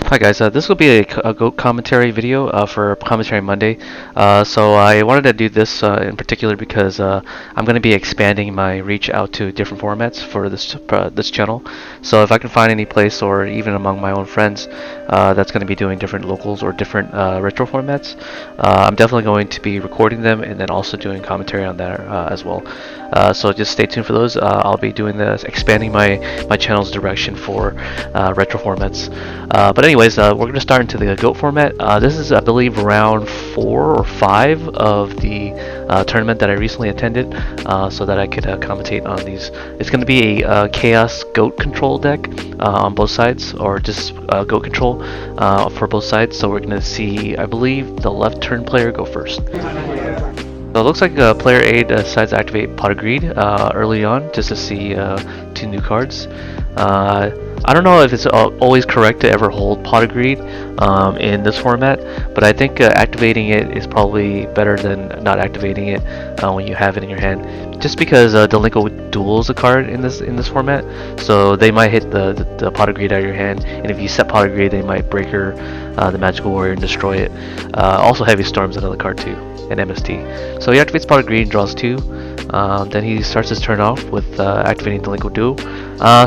Hi guys, this will be a GOAT commentary video for Commentary Monday. So I wanted to do this in particular because I'm going to be expanding my reach out to different formats for this channel. So if I can find any place or even among my own friends that's going to be doing different locals or different retro formats, I'm definitely going to be recording them and then also doing commentary on that as well. So just stay tuned for those. I'll be doing this, expanding my channel's direction for retro formats. But anyways, we're going to start into the GOAT format. This is, I believe, round 4 or 5 of the tournament that I recently attended, so that I could commentate on these. It's going to be a Chaos GOAT control deck on both sides, or just GOAT control for both sides. So we're going to see, I believe, the left turn player go first. So it looks like player A decides to activate Pot of Greed early on just to see 2 new cards. I don't know if it's always correct to ever hold Pot of Greed in this format, but I think activating it is probably better than not activating it when you have it in your hand. Just because Delinquent Duel is a card in this format, so they might hit the Pot of Greed out of your hand, and if you set Pot of Greed, they might Breaker the Magical Warrior and destroy it. Also, Heavy Storm's another card too, and MST. So he activates Pot of Greed and draws 2. Then he starts his turn off with activating Delinquent Duel.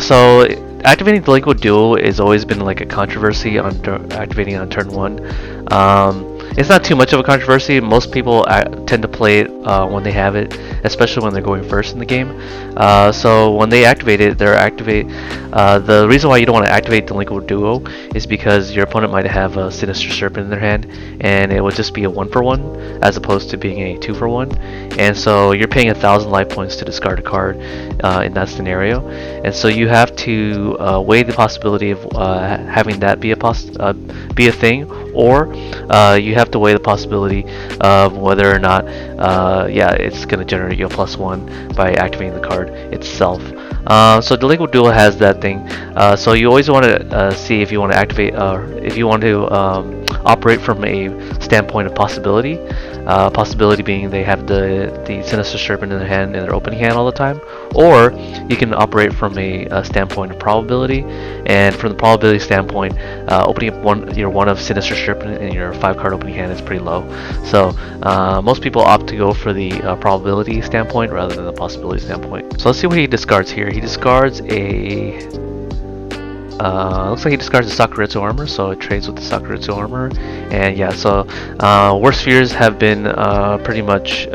So activating Delinquent Duel has always been like a controversy on activating on turn 1. It's not too much of a controversy. Most people tend to play it when they have it, especially when they're going first in the game. So when they activate it, the reason why you don't want to activate Delinquent Duo is because your opponent might have a Sinister Serpent in their hand, and it would just be a 1-for-1 as opposed to being a 2-for-1. And so you're paying 1,000 life points to discard a card in that scenario, and so you have to weigh the possibility of having that be a thing, or you have to weigh the possibility of whether or not it's going to generate you a +1 by activating the card itself. So Delinquent Duel has that thing. So you always want to see if you want to activate, if you want to operate from a standpoint of possibility. Possibility being they have the Sinister Serpent in their hand in their opening hand all the time, or you can operate from a standpoint of probability. And from the probability standpoint, opening up your one of Sinister Serpent in your 5-card opening hand is pretty low. So most people opt to go for the probability standpoint rather than the possibility standpoint. So let's see what he discards here. He discards a looks like he discards the Sakuretsu armor, so it trades with the Sakuretsu armor. And yeah, so worst fears have been pretty much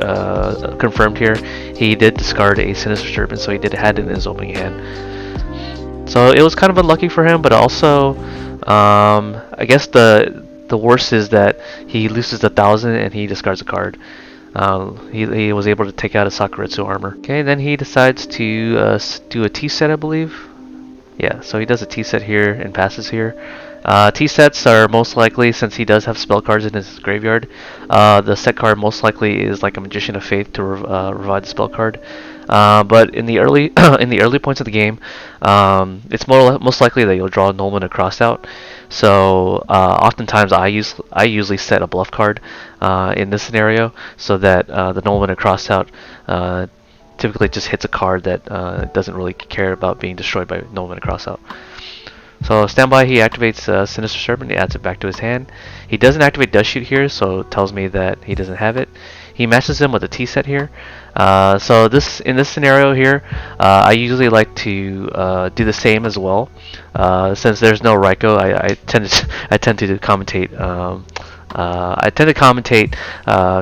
confirmed here. He did discard a Sinister Serpent, so he did had it in his opening hand. So it was kind of unlucky for him, but also I guess the worst is that he loses 1,000 and he discards a card. He was able to take out a Sakuretsu armor. Okay, then he decides to do a T-set, I believe. Yeah, so he does a T-set here and passes here. T-sets are most likely, since he does have spell cards in his graveyard, the set card most likely is like a Magician of Faith to revive the spell card. But in the early in the early points of the game, it's most likely that you'll draw Nolman a Crossout. So oftentimes I usually set a bluff card in this scenario, so that the Nolman a Crossout typically just hits a card that doesn't really care about being destroyed by Nolman a Crossout. So standby, he activates Sinister Serpent, he adds it back to his hand. He doesn't activate Dust Shoot here, so it tells me that he doesn't have it. He matches him with a T-set here. So in this scenario here, I usually like to do the same as well. Since there's no Raikou, I tend to commentate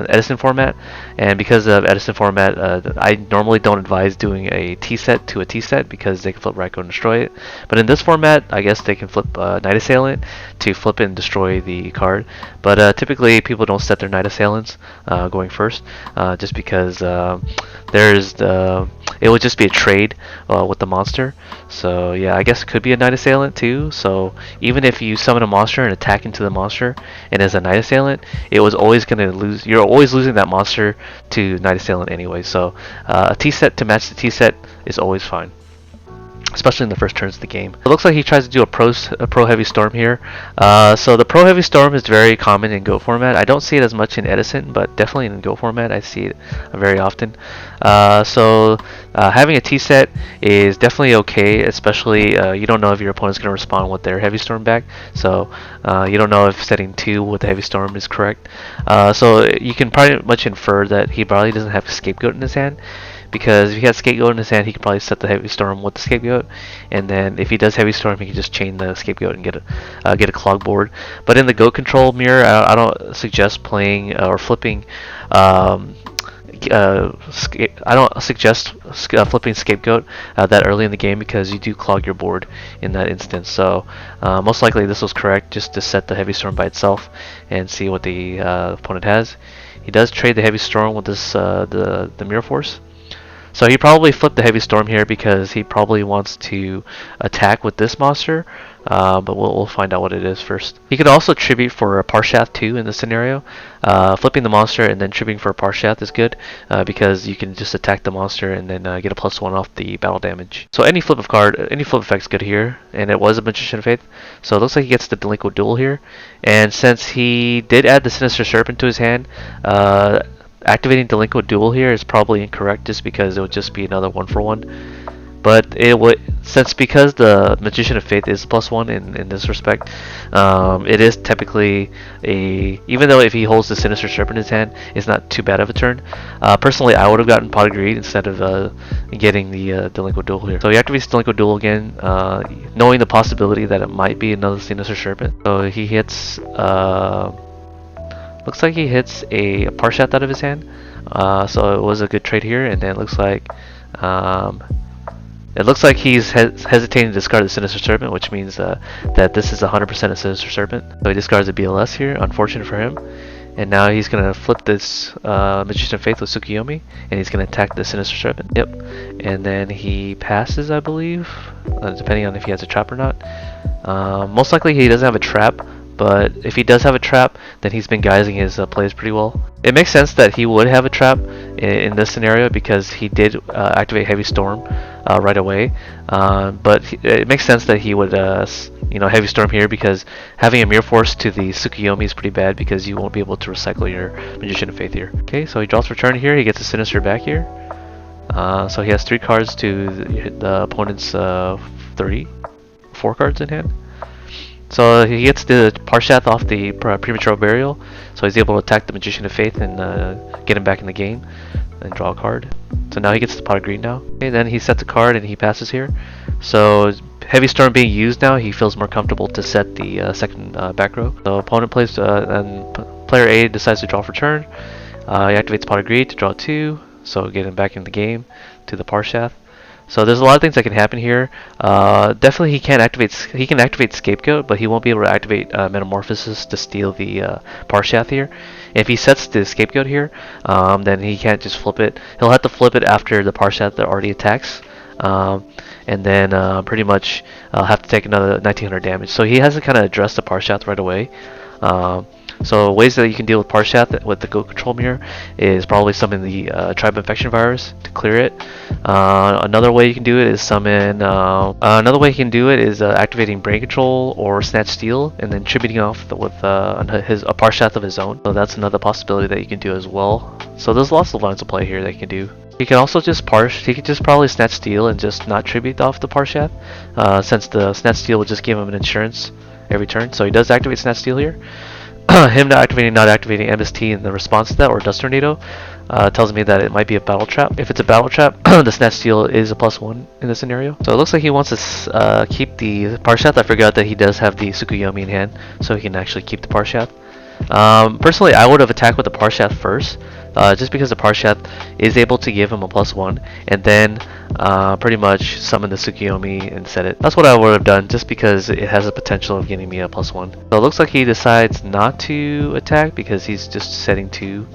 Edison format, and because of Edison format, I normally don't advise doing a T-set to a T-set because they can flip Raikou and destroy it. But in this format, I guess they can flip Night Assailant to flip it and destroy the card. But typically, people don't set their Night Assailants going first, just because it would just be a trade with the monster. So yeah, I guess it could be a Night Assailant too. So even if you summon a monster and attack into the monster and as a Night Assailant, it was always going to lose. You're always losing that monster to Night Assailant anyway. So a T-set to match the T-set is always fine. especially in the first turns of the game. It looks like he tries to do a pro heavy storm here. So the pro heavy storm is very common in Go format. I don't see it as much in Edison, but definitely in Go format I see it very often. Having a T set is definitely okay, especially you don't know if your opponent's going to respond with their heavy storm back. So you don't know if setting 2 with the heavy storm is correct. So you can pretty much infer that he probably doesn't have a scapegoat in his hand. Because if he has scapegoat in his hand, he can probably set the heavy storm with the scapegoat, and then if he does heavy storm, he can just chain the scapegoat and get a clog board. But in the Go control mirror, I don't suggest playing or flipping. I don't suggest flipping scapegoat that early in the game because you do clog your board in that instance. So most likely this was correct, just to set the heavy storm by itself and see what the opponent has. He does trade the heavy storm with this the mirror force. So he probably flipped the heavy storm here because he probably wants to attack with this monster, but we'll find out what it is first. He could also tribute for a Parshath too in this scenario. Flipping the monster and then tributing for a Parshath is good because you can just attack the monster and then get a +1 off the battle damage. So any flip effect is good here, and it was a Magician of Faith. So it looks like he gets the Delinquent Duel here, and since he did add the Sinister Serpent to his hand, activating Delinquent Duel here is probably incorrect just because it would just be another 1-for-1. But it would, because the Magician of Faith is +1 in this respect, it is typically even though if he holds the Sinister Serpent in his hand, it's not too bad of a turn. Personally, I would have gotten Pot of Greed instead of getting the Delinquent Duel here. So he activates Delinquent Duel again, knowing the possibility that it might be another Sinister Serpent. So he hits. Looks like he hits a Parshath out of his hand, so it was a good trade here. And then it looks like he's hesitating to discard the Sinister Serpent, which means that this is 100% a Sinister Serpent. So he discards a BLS here, unfortunate for him. And now he's gonna flip this Magician of Faith with Tsukuyomi, and he's gonna attack the Sinister Serpent. Yep, and then he passes, I believe, depending on if he has a trap or not. Most likely he doesn't have a trap. But if he does have a trap, then he's been guising his plays pretty well. It makes sense that he would have a trap in this scenario because he did activate Heavy Storm right away. But it makes sense that he would Heavy Storm here because having a Mirror Force to the Tsukuyomi is pretty bad because you won't be able to recycle your Magician of Faith here. Okay, so he draws Return here. He gets a Sinister back here. So he has 3 cards to the opponent's 4 cards in hand. So he gets the Parshath off the Premature Burial, so he's able to attack the Magician of Faith and get him back in the game and draw a card. So now he gets the Pot of Greed now. Okay, then he sets a card and he passes here. So Heavy Storm being used now, he feels more comfortable to set the second back row. So opponent plays and player A decides to draw for turn. He activates Pot of Greed to draw 2, so get him back in the game to the Parshath. So there's a lot of things that can happen here. Definitely he can activate Scapegoat, but he won't be able to activate Metamorphosis to steal the Parshath here. If he sets the Scapegoat here, then he can't just flip it. He'll have to flip it after the Parshath that already attacks. And then pretty much have to take another 1900 damage. So he has to kind of address the Parshath right away. So ways that you can deal with Parshath with the Go Control Mirror is probably summon the Tribe Infection Virus to clear it. Another way you can do it is activating Brain Control or Snatch Steal and then tributing off with a Parshath of his own. So that's another possibility that you can do as well. So there's lots of lines of play here that you can do. He can also just he could just probably Snatch Steal and just not tribute off the Parshath, since the Snatch Steal will just give him an insurance every turn. So he does activate Snatch Steal here. Him not activating MST in the response to that, or Dust Tornado, tells me that it might be a Battle Trap. If it's a Battle Trap, the Snatch Steal is a +1 in this scenario. So it looks like he wants to keep the Parshath. I forgot that he does have the Tsukuyomi in hand, so he can actually keep the Parshath. Personally, I would have attacked with the Parshath first, just because the Parshath is able to give him a +1, and then pretty much summon the Tsukuyomi and set it. That's what I would have done, just because it has the potential of getting me a +1. So it looks like he decides not to attack because he's just setting 2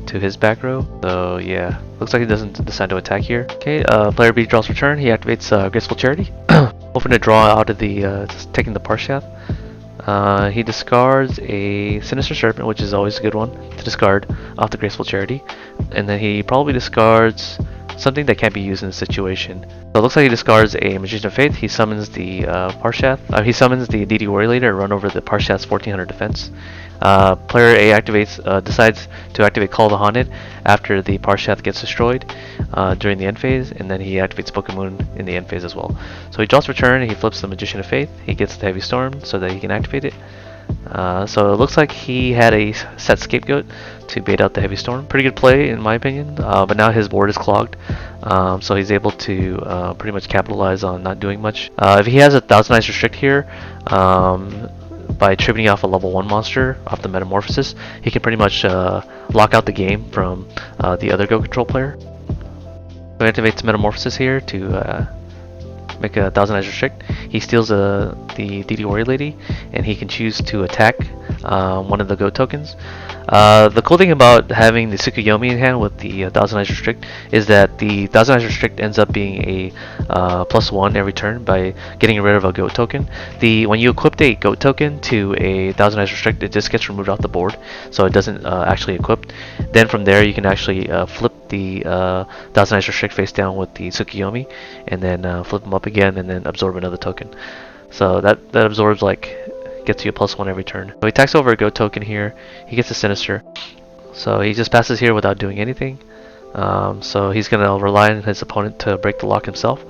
to his back row. So yeah, looks like he doesn't decide to attack here. Okay, player B draws return. He activates Graceful Charity, hoping to draw out of the taking the Parshath. He discards a Sinister Serpent, which is always a good one to discard off the Graceful Charity, and then he probably discards something that can't be used in this situation. So it looks like he discards a Magician of Faith. He summons the Parshath. He summons the DD Warrior Leader to run over the Parshath's 1400 defense. Player A decides to activate Call of the Haunted after the Parshath gets destroyed during the end phase, and then he activates Book of Moon in the end phase as well. So he draws return, he flips the Magician of Faith, he gets the Heavy Storm so that he can activate it. So it looks like he had a set Scapegoat to bait out the Heavy Storm. Pretty good play in my opinion, but now his board is clogged, so he's able to pretty much capitalize on not doing much. If he has a Thousand Eyes Restrict here, by tributing off a level 1 monster off the Metamorphosis, he can pretty much lock out the game from the other Go Control player. So he activates Metamorphosis here to make a Thousand Eyes Restrict. He steals the DD Warrior Lady, and he can choose to attack one of the Goat tokens. The cool thing about having the Tsukuyomi in hand with the Thousand Eyes Restrict is that the Thousand Eyes Restrict ends up being a +1 every turn by getting rid of a Goat token. When you equip a Goat token to a Thousand Eyes Restrict, it just gets removed off the board, so it doesn't actually equip. Then from there, you can actually flip the Thousand Eyes Restrict face down with the Tsukuyomi, and then flip them up again, and then absorb another token. So that absorbs gets you a +1 every turn. So he attacks over a Goat token here. He gets a Sinister. So he just passes here without doing anything. So he's going to rely on his opponent to break the lock himself.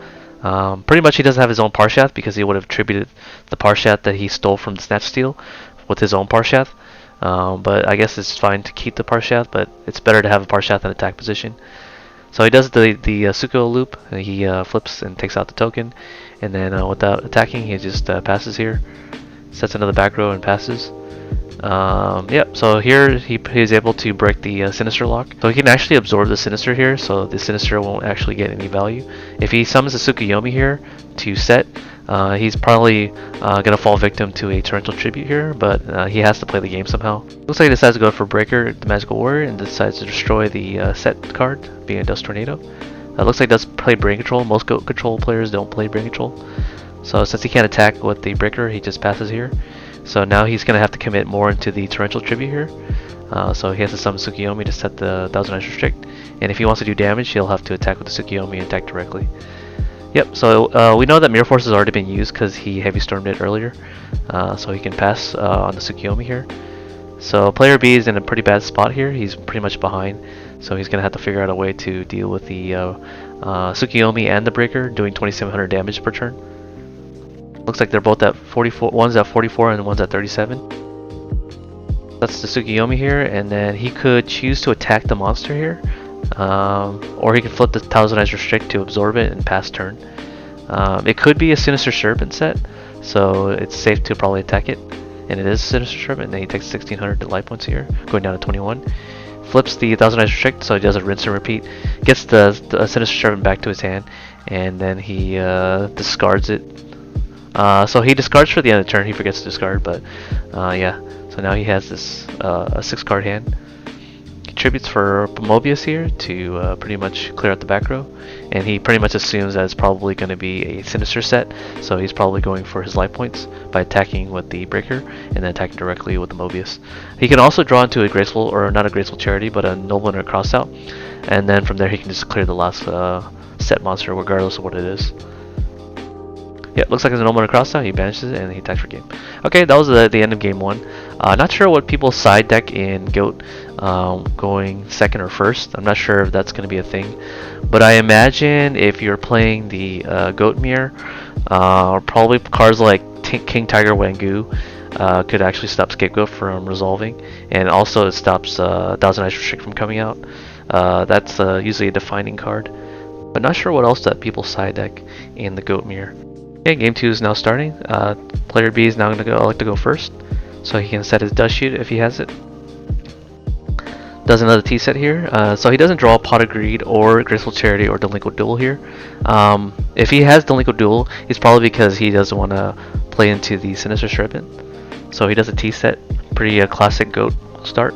Pretty much he doesn't have his own Parshath because he would have attributed the Parshath that he stole from the Snatch Steal with his own Parshath. But I guess it's fine to keep the Parshath, but it's better to have a Parshath in attack position. So he does the Suko loop, and he flips and takes out the token, and then without attacking, he just passes here, sets another back row and passes. Yep, so here he's able to break the Sinister lock. So he can actually absorb the Sinister here, so the Sinister won't actually get any value. If he summons the Tsukuyomi here to set, he's probably going to fall victim to a Torrential Tribute here, but he has to play the game somehow. Looks like he decides to go for Breaker, the Magical Warrior, and decides to destroy the set card, being a Dust Tornado. Looks like he does play Brain Control. Most Goat Control players don't play Brain Control. So since he can't attack with the Breaker, he just passes here. So now he's going to have to commit more into the Torrential Tribute here. So he has to summon Tsukuyomi to set the Thousand Eyes Restrict. And if he wants to do damage, he'll have to attack with the Tsukuyomi and attack directly. Yep, so we know that Mirror Force has already been used because he Heavy Stormed it earlier. So he can pass on the Tsukuyomi here. So player B is in a pretty bad spot here. He's pretty much behind. So he's going to have to figure out a way to deal with the Tsukuyomi and the Breaker, doing 2700 damage per turn. Looks like they're both at 44. One's at 44 and one's at 37. That's the Tsukuyomi here, and then he could choose to attack the monster here, or he could flip the Thousand Eyes Restrict to absorb it and pass turn. It could be a Sinister Serpent set, so it's safe to probably attack it. And it is Sinister Serpent, and then he takes 1600 life points here, going down to 21. Flips the Thousand Eyes Restrict, so he does a rinse and repeat. Gets the Sinister Serpent back to his hand, and then he discards it. So he discards for the end of the turn. He forgets to discard, but yeah. So now he has this a 6-card hand. Contributes for Mobius here to pretty much clear out the back row, and he pretty much assumes that it's probably going to be a Sinister set, so he's probably going for his life points by attacking with the Breaker and then attacking directly with the Mobius. He can also draw into a Graceful, or not a Graceful Charity, but a Nobleman or Crossout, and then from there he can just clear the last set monster regardless of what it is. Yeah, looks like there's a Nobleman Crossout. He banishes it and he attacks for game. Okay, that was the end of game 1. Not sure what people side deck in Goat going second or first. I'm not sure if that's going to be a thing. But I imagine if you're playing the Goat Mirror, probably cards like King Tiger Wangu could actually stop Scapegoat from resolving. And also it stops Thousand Eyes Restrict from coming out. That's usually a defining card. But not sure what else that people side deck in the Goat Mirror. Okay, game 2 is now starting. Player B is now going to elect to go first, so he can set his dust sheet if he has it. Does another T set here, so he doesn't draw Pot of Greed or Graceful Charity or Delinquent Duel here. If he has Delinquent Duel, it's probably because he doesn't want to play into the Sinister Serpent. So he does a T set, pretty classic Goat start.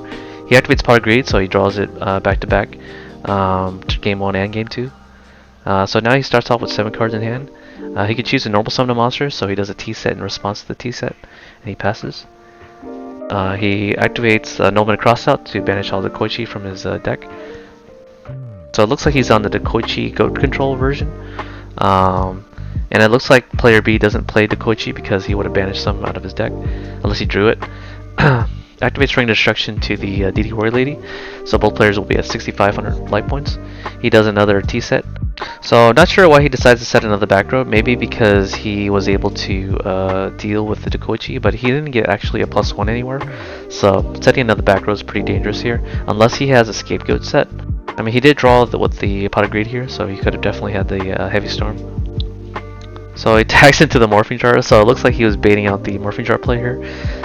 He activates Pot of Greed, so he draws it back to back, game 1 and game 2. So now he starts off with 7 cards in hand. He could choose to normal summon a monster, so he does a T set in response to the T set, and he passes. He activates Nobleman Crossout to banish all the Koichi from his deck. So it looks like he's on the Dekoichi Goat Control version. And it looks like player B doesn't play Dekoichi because he would have banished some out of his deck, unless he drew it. Activates Ring Destruction to the DD Warrior Lady, so both players will be at 6,500 life points. He does another T-set. So not sure why he decides to set another back row, maybe because he was able to deal with the Dekoichi, but he didn't get actually a +1 anywhere. So setting another back row is pretty dangerous here, unless he has a Scapegoat set. I mean, he did draw with the Pot of Greed here, so he could have definitely had the Heavy Storm. So he tags into the Morphing Jar, so it looks like he was baiting out the Morphing Jar play here.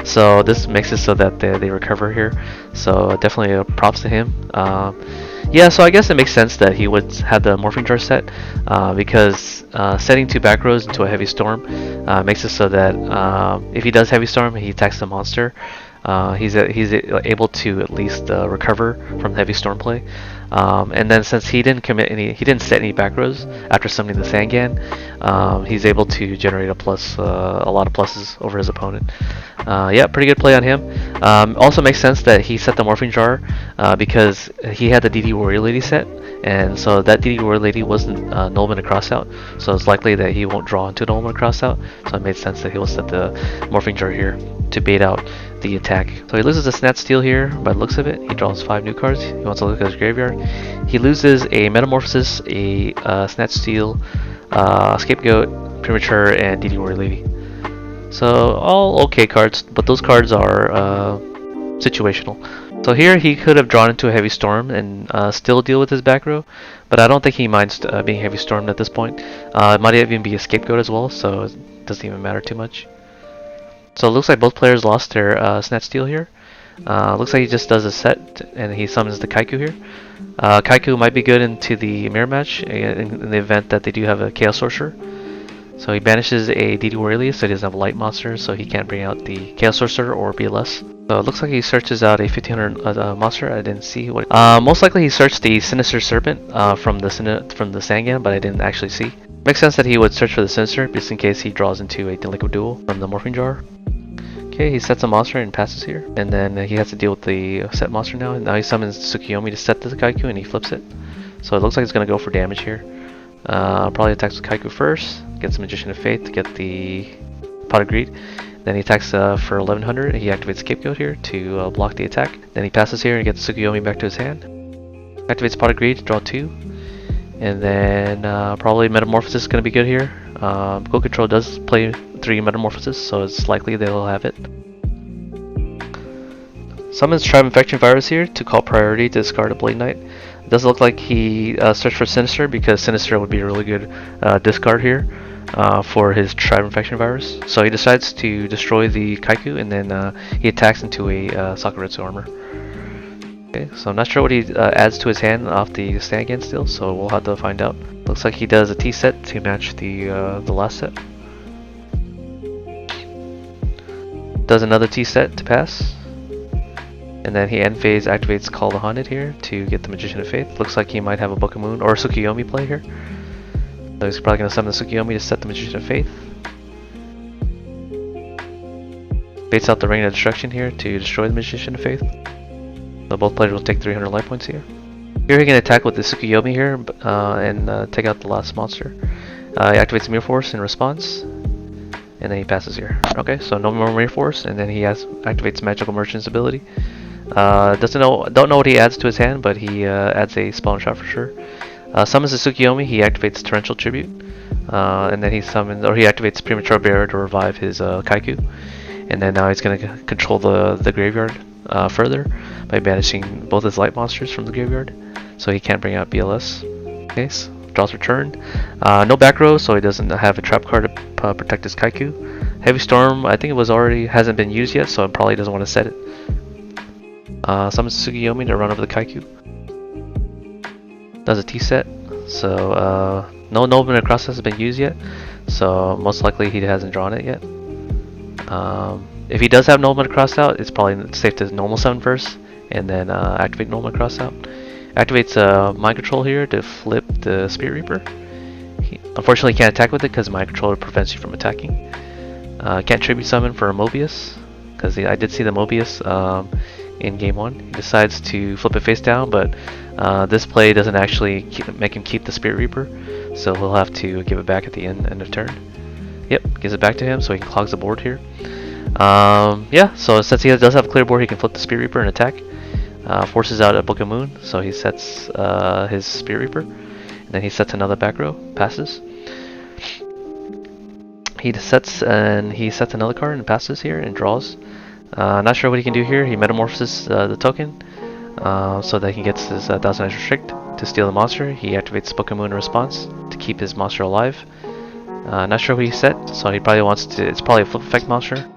So this makes it so that they recover here. So definitely props to him. Yeah, so I guess it makes sense that he would have the Morphing Jar set because setting 2 back rows into a Heavy Storm makes it so that if he does Heavy Storm, he attacks the monster. He's able to at least recover from Heavy Storm play. And then since he didn't set any back rows after summoning the Sangan, he's able to generate a lot of pluses over his opponent. Yeah, pretty good play on him. Also makes sense that he set the Morphing Jar because he had the DD Warrior Lady set, and so that DD Warrior Lady wasn't Nullman Crossout, so it's likely that he won't draw into Nullman Crossout. So it made sense that he will set the Morphing Jar here to bait out the attack. So he loses a Snatch Steal here by the looks of it. He draws 5 new cards. He wants to look at his graveyard. He loses a Metamorphosis, a Snatch Steal, Scapegoat, Premature, and DD Warrior Lady. So all okay cards, but those cards are situational. So here he could have drawn into a Heavy Storm and still deal with his back row, but I don't think he minds being Heavy Stormed at this point. It might even be a Scapegoat as well, so it doesn't even matter too much. So it looks like both players lost their Snatch Steal here. Looks like he just does a set and he summons the Kaiku here. Kaiku might be good into the mirror match in the event that they do have a Chaos Sorcerer. So he banishes a DD Warrior Lady, so he doesn't have a light monster, so he can't bring out the Chaos Sorcerer or BLS. So it looks like he searches out a 1500 monster. I didn't see what. Most likely he searched the Sinister Serpent from the Sangan, but I didn't actually see. Makes sense that he would search for the Sinister, just in case he draws into a Delinquent Duel from the Morphing Jar. Okay, he sets a monster and passes here, and then he has to deal with the set monster now. And now he summons Tsukiyomi to set the Kaiku, and he flips it. So it looks like he's going to go for damage here. Probably attacks the Kaiku first, gets Magician of Faith to get the Pot of Greed. Then he attacks for 1100. He activates Scapegoat here to block the attack. Then he passes here and gets Tsukiyomi back to his hand. Activates Pot of Greed, draw 2. And then probably Metamorphosis is going to be good here. Goat Control does play 3 Metamorphosis, so it's likely they'll have it. Summons Tribe Infection Virus here to call priority to discard a Blade Knight. It does look like he searched for Sinister because Sinister would be a really good discard here for his Tribe Infection Virus. So he decides to destroy the Kaiku and then he attacks into a Sakuretsu armor. Okay, so I'm not sure what he adds to his hand off the Sangan still, so we'll have to find out. Looks like he does a T set to match the last set. Does another T set to pass. And then he end phase activates Call the Haunted here to get the Magician of Faith. Looks like he might have a Book of Moon or a Tsukiyomi play here. So he's probably going to summon the Tsukiyomi to set the Magician of Faith. Baits out the Ring of Destruction here to destroy the Magician of Faith. So both players will take 300 life points here. Here he can attack with the Tsukiyomi here and take out the last monster. He activates Mirror Force in response. And then he passes here. Okay, so no more Mirror Force, and then he activates Magical Merchant's ability. Don't know what he adds to his hand, but he adds a Spawn Shot for sure. Summons the Tsukiyomi, he activates Torrential Tribute, and then he activates Premature Barrier to revive his Kaiku. And then now he's going to control the graveyard further by banishing both his light monsters from the graveyard, so he can't bring out BLS. Okay, so draws return. No back row, so he doesn't have a trap card to protect his Kaiku. Heavy Storm, I think it was hasn't been used yet, so it probably doesn't want to set it. Summons Tsukiyomi to run over the Kaiku. Does a T set, so no Nobleman Across has been used yet, so most likely he hasn't drawn it yet. If he does have Nobleman Crossed out, it's probably safe to normal summon first, and then activate Nobleman Crossed out. Activates Mind Control here to flip the Spirit Reaper. He unfortunately can't attack with it because Mind Control prevents you from attacking. Can't Tribute Summon for Mobius, because I did see the Mobius in game 1. He decides to flip it face down, but this play doesn't actually make him keep the Spirit Reaper, so he'll have to give it back at the end of turn. Yep, gives it back to him so he can clogs the board here. Yeah, so since he does have a clear board, he can flip the Spirit Reaper and attack. Forces out a Book of Moon, so he sets his Spirit Reaper, and then he sets another back row, passes. He sets another card and passes here and draws. Not sure what he can do here. He metamorphoses the token so that he gets his Thousand Eyes Restrict to steal the monster. He activates Book of Moon in response to keep his monster alive. Not sure what he set, so he probably wants to. It's probably a flip effect monster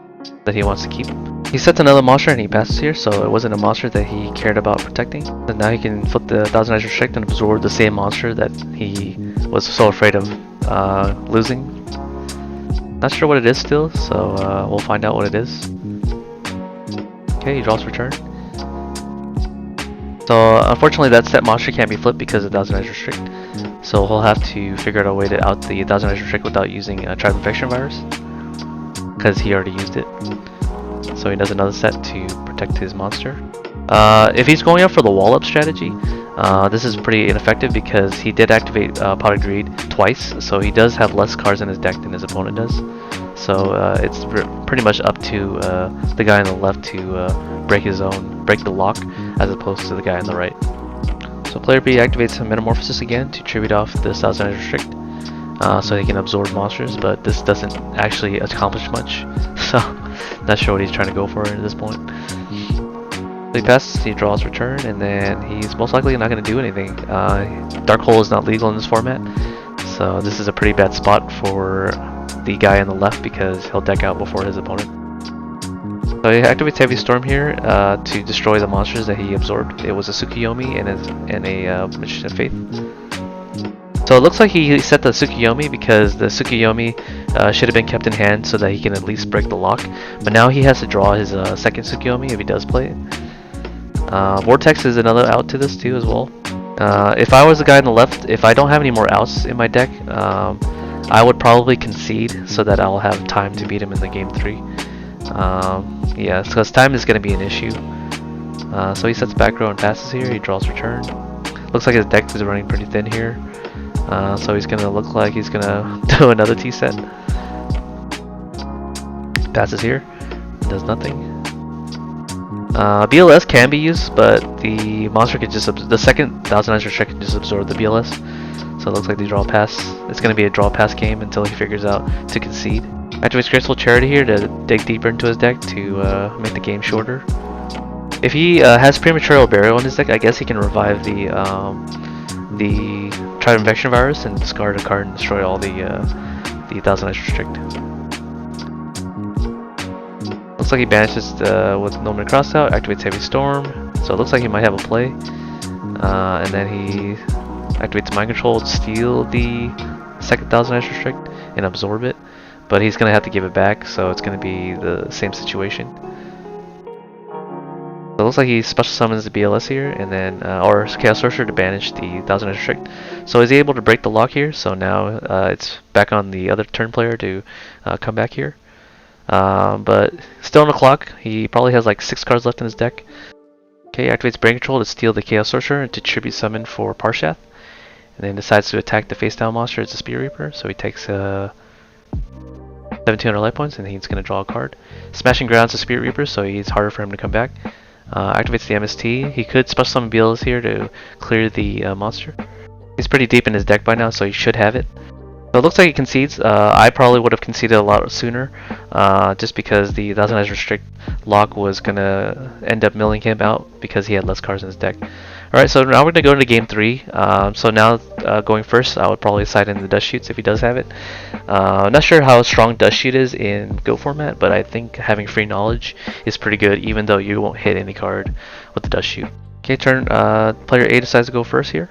that he wants to keep. He sets another monster and he passes here, so it wasn't a monster that he cared about protecting. And now he can flip the Thousand Eyes Restrict and absorb the same monster that he was so afraid of losing. Not sure what it is still, so we'll find out what it is. Okay, he draws return. So unfortunately that set monster can't be flipped because of Thousand Eyes Restrict. So he'll have to figure out a way to out the Thousand Eyes Restrict without using Tribe Infection Virus, because he already used it. So he does another set to protect his monster. If he's going up for the wall up strategy, this is pretty ineffective because he did activate Pot of Greed twice, so he does have less cards in his deck than his opponent does. So it's pretty much up to the guy on the left to break the lock, as opposed to the guy on the right. So player B activates Metamorphosis again to tribute off this Thousand Eyes Restrict, so he can absorb monsters, but this doesn't actually accomplish much. So not sure what he's trying to go for at this point. So he passes, he draws return, and then he's most likely not going to do anything. Dark Hole is not legal in this format, so this is a pretty bad spot for the guy on the left because he'll deck out before his opponent. So he activates Heavy Storm here to destroy the monsters that he absorbed. It was a Tsukuyomi and a Magician of Faith. So it looks like he set the Tsukuyomi because the Tsukuyomi should have been kept in hand so that he can at least break the lock. But now he has to draw his second Tsukuyomi if he does play it. Vortex is another out to this too as well. If I was the guy on the left, if I don't have any more outs in my deck, I would probably concede so that I'll have time to beat him in the game 3. Yeah, because time is going to be an issue. So he sets back row and passes here. He draws return. Looks like his deck is running pretty thin here. So he's going to look like he's going to do another T set. Passes here. Does nothing. BLS can be used, but the monster can just the second Thousand Eyes Restrict can just absorb the BLS. So it looks like they draw a pass. It's going to be a draw pass game until he figures out to concede. Activates Graceful Charity here to dig deeper into his deck to make the game shorter. If he has Premature Burial in his deck, I guess he can revive the Tribe Infection Virus and discard a card and destroy all the Thousand Eyes Restrict. Looks like he banishes with Nomen Cross out, activates Heavy Storm, so it looks like he might have a play. And then he activates Mind Control to steal the second Thousand Eyes Restrict and absorb it. But he's going to have to give it back, so it's going to be the same situation. So it looks like he special summons the BLS here, and then or Chaos Sorcerer to banish the Thousand Eyes Restrict. So he's able to break the lock here, so now it's back on the other turn player to come back here. But still on the clock, he probably has like 6 cards left in his deck. Okay, activates Brain Control to steal the Chaos Sorcerer and to tribute summon for Parshath. And then decides to attack the face down monster. It's a Spirit Reaper, so he takes 1700 life points, and he's going to draw a card. Smashing Ground's a Spirit Reaper, so it's harder for him to come back. Activates the MST. He could special summon BLS here to clear the monster. He's pretty deep in his deck by now, so he should have it. So it looks like he concedes. I probably would have conceded a lot sooner, just because the Thousand Eyes Restrict lock was going to end up milling him out because he had less cards in his deck. Alright, so now we're going to go into game 3. So now going first, I would probably side in the Dust Shoots if he does have it. I'm not sure how strong Dust Shoot is in Go format, but I think having Free Knowledge is pretty good, even though you won't hit any card with the Dust Shoot. Okay, turn player A decides to go first here.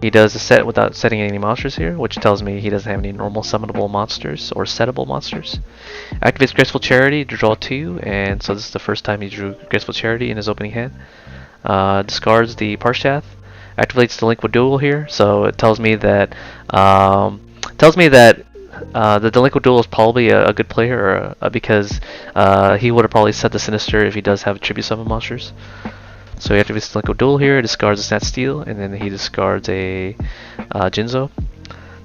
He does a set without setting any monsters here, which tells me he doesn't have any normal summonable monsters or settable monsters. Activates Graceful Charity to draw 2, and so this is the first time he drew Graceful Charity in his opening hand. Discards the Parshath, activates the Liquid Duel here, so it tells me that the Delinquent Duel is probably a good player because he would have probably set the Sinister if he does have tribute summon monsters. So he activates Delinquent Duel here, discards a Snap Steel, and then he discards a Jinzo.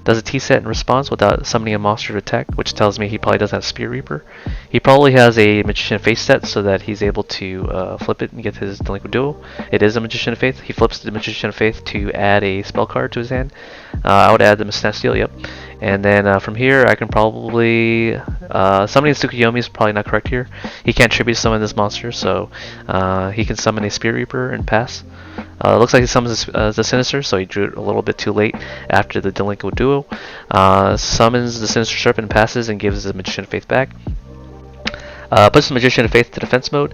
Does a T-set in response without summoning a monster to attack, which tells me he probably doesn't have Spear Reaper. He probably has a Magician of Faith set so that he's able to flip it and get his Delinquent Duel. It is a Magician of Faith. He flips the Magician of Faith to add a spell card to his hand. I would add the Snap Steel, yep. And then from here, I can probably... summoning Tsukuyomi is probably not correct here. He can't tribute summon this monster, so he can summon a Spear Reaper and pass. Looks like he summons the Sinister, so he drew it a little bit too late after the Delinquent Duo. Summons the Sinister Serpent, passes, and gives the Magician of Faith back. Puts the Magician of Faith to defense mode,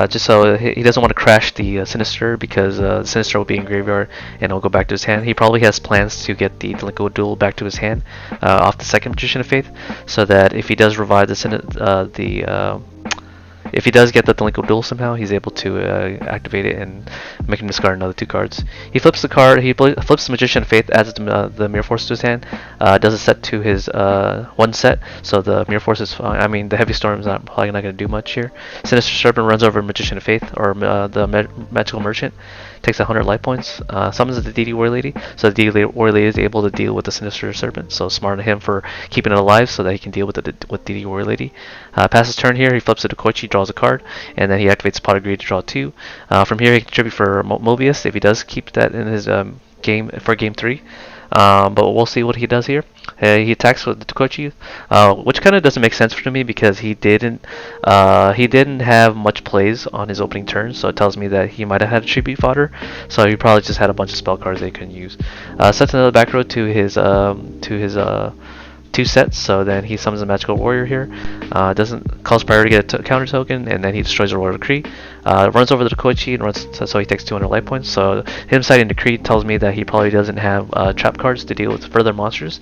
just so he doesn't want to crash the Sinister, because the Sinister will be in graveyard and it'll go back to his hand. He probably has plans to get the Delinquent Duel back to his hand off the second Magician of Faith, so that if he does revive if he does get the Delinquent Duel somehow, he's able to activate it and make him discard another 2 cards. He flips the card. He flips the Magician of Faith, adds the Mirror Force to his hand, does a set to his 1 set. So the Mirror Force is fine. I mean, the Heavy Storm is probably not going to do much here. Sinister Serpent runs over Magician of Faith, or the Magical Merchant, takes 100 life points, summons the DD Warrior Lady. So the DD Warrior Lady is able to deal with the Sinister Serpent. So smart of him for keeping it alive so that he can deal with DD Warrior Lady. Passes turn here. He flips it to Koichi, draws a card, and then he activates Pot of Greed to draw 2. From here, he can contribute for Mobius if he does keep that in his game for game 3. But we'll see what he does here. He attacks with the Tokochi, which kind of doesn't make sense for me because he didn't have much plays on his opening turn, so it tells me that he might have had a tribute fodder. So he probably just had a bunch of spell cards that he couldn't use. Sets another back row to his 2 sets, so then he summons a Magical Warrior here. Doesn't cause priority to get a counter token, and then he destroys a Royal Decree. Runs over the Koichi and runs, so he takes 200 life points. So him citing Decree tells me that he probably doesn't have trap cards to deal with further monsters.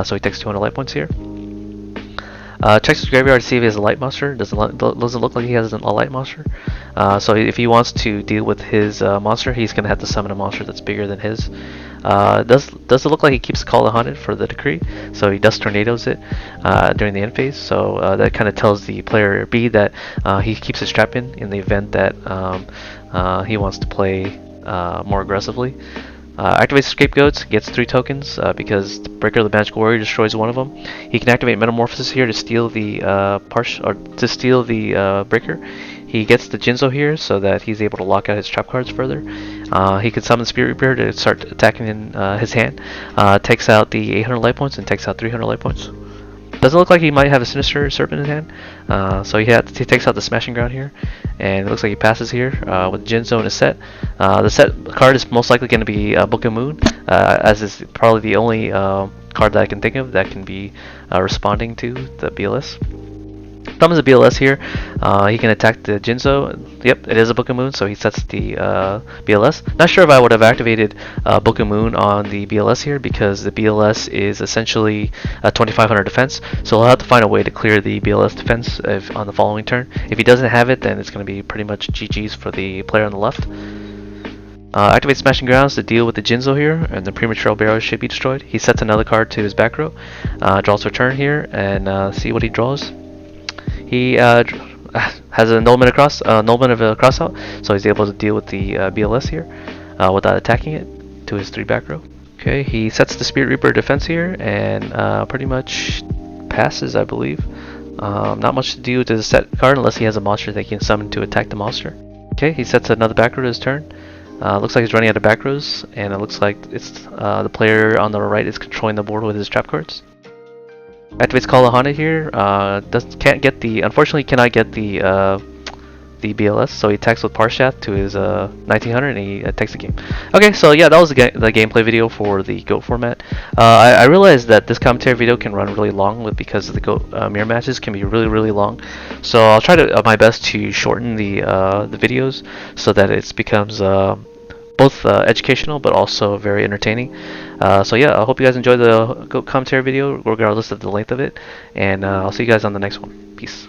So he takes 200 life points here. Checks his graveyard to see if he has a light monster. Doesn't look like he has a light monster. So if he wants to deal with his monster, he's gonna have to summon a monster that's bigger than his. Does it look like he keeps Call the Haunted for the Decree? So he Dust Tornadoes it during the end phase. So that kind of tells the player B that he keeps his trap in the event that he wants to play more aggressively. Activates Scapegoats, gets 3 tokens because the Breaker of the Magical Warrior destroys one of them. He can activate Metamorphosis here to steal the Breaker. He gets the Jinzo here so that he's able to lock out his trap cards further. He can summon Spirit Reaper to start attacking in his hand. Takes out the 800 life points and takes out 300 life points. Doesn't look like he might have a Sinister Serpent in his hand, so he takes out the Smashing Ground here, and it looks like he passes here with Jinzo in his set. The set card is most likely going to be Book of Moon, as is probably the only card that I can think of that can be responding to the BLS. Summons a BLS here. He can attack the Jinzo. Yep, it is a Book of Moon, so he sets the BLS. Not sure if I would have activated Book of Moon on the BLS here because the BLS is essentially a 2500 defense, so he'll have to find a way to clear the BLS defense on the following turn. If he doesn't have it, then it's going to be pretty much GG's for the player on the left. Activate Smashing Grounds to deal with the Jinzo here, and the Premature Barrow should be destroyed. He sets another card to his back row, draws a turn here, and see what he draws. He has a Nullment of a Crossout, so he's able to deal with the BLS here without attacking it to his 3 back row. Okay, he sets the Spirit Reaper defense here and pretty much passes, I believe. Not much to do with the set card unless he has a monster that he can summon to attack the monster. Okay, he sets another back row to his turn. Looks like he's running out of back rows, and it looks like it's the player on the right is controlling the board with his trap cards. Activates Call the Haunted here. Unfortunately cannot get the BLS, so he attacks with Parshath to his 1900 and he takes the game. Okay, so yeah, that was the gameplay video for the GOAT format. I realized that this commentary video can run really long because the GOAT mirror matches can be really long. So I'll try to my best to shorten the videos so that it becomes both educational but also very entertaining. So yeah, I hope you guys enjoyed the GOAT commentary video regardless of the length of it, and I'll see you guys on the next one. Peace.